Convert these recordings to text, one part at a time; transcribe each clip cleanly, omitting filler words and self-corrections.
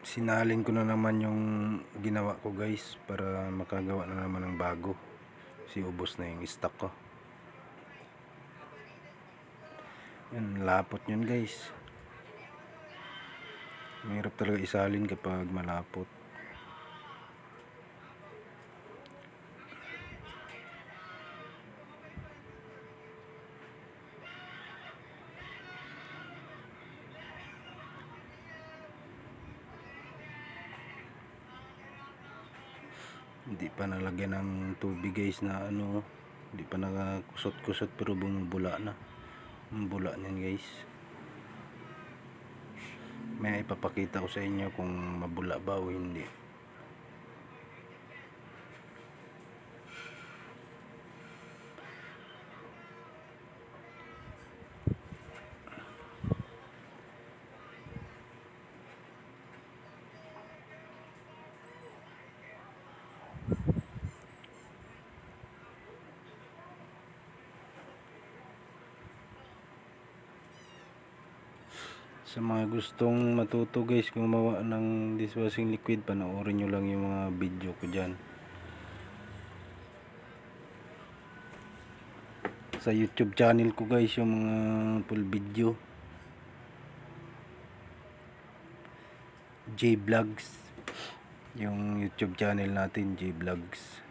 Sinalin ko na naman yung ginawa ko guys para makagawa na naman ng bago. Si ubos na yung stock ko. Yan, lapot yun guys. Mahirap talaga isalin kapag malapot. Hindi pa nalagyan ng tubig guys na ano, hindi pa nakakusot-kusot pero bumubula na. Bumubula niyan guys. May ipapakita ko sa inyo kung mabula ba o hindi. Sa mga gustong matuto guys gumawa ng dishwashing liquid, panoorin nyo lang yung mga video ko dyan sa YouTube channel ko guys, yung mga full video. J Vlogs yung YouTube channel natin, J Vlogs.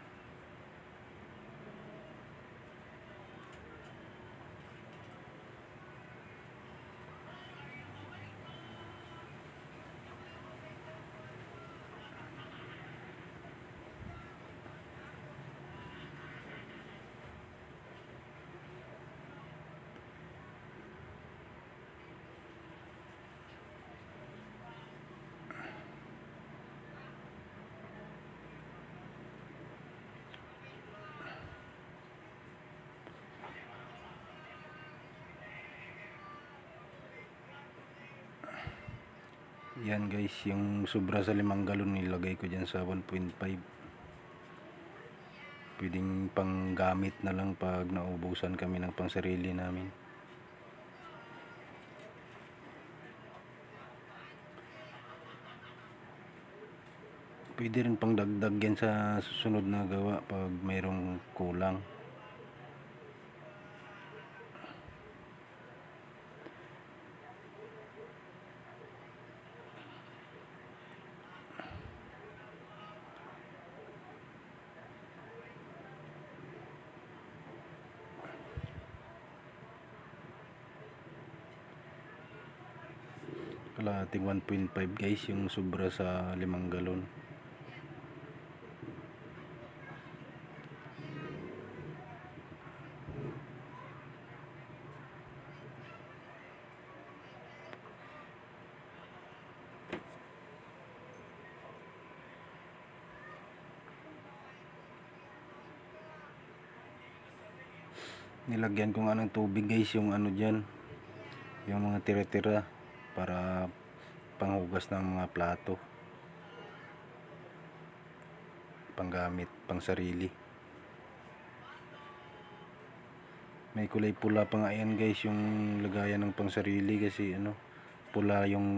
Yan guys, yung sobra sa 5 galon nilagay ko dyan sa 1.5. Pwedeng pang gamit na lang pag naubusan kami ng pangsarili namin. Pwede rin pang dagdag yan sa susunod na gawa pag mayroong kulang. Kalahating 1.5 guys yung sobra sa 5 galon. Nilagyan ko nga ng tubig guys yung ano dyan, yung mga tira-tira para panghugas ng mga plato, panggamit, pang sarili. May kulay pula pa nga yan guys yung lagayan ng pang sarili kasi ano, pula yung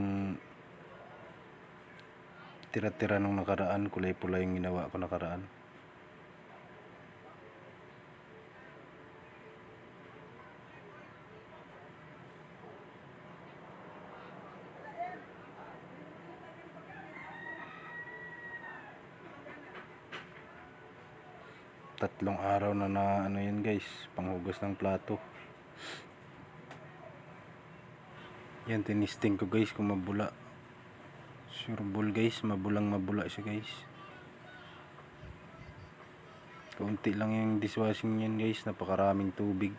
tira-tira nung nakaraan, kulay pula yung ginawa ko nakaraan. Tatlong araw na ano yan guys, panghugas ng plato. Yan, tinisting ko guys kung mabula. Sureball guys, mabula siya guys. Kaunti lang yung dishwashing yan guys, napakaraming tubig,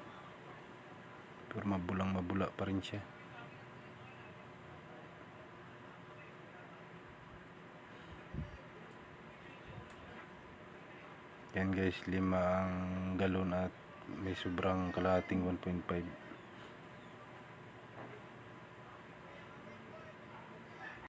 pero mabula pa rin siya. Yan guys, 5 galon at may sobrang kalahating 1.5.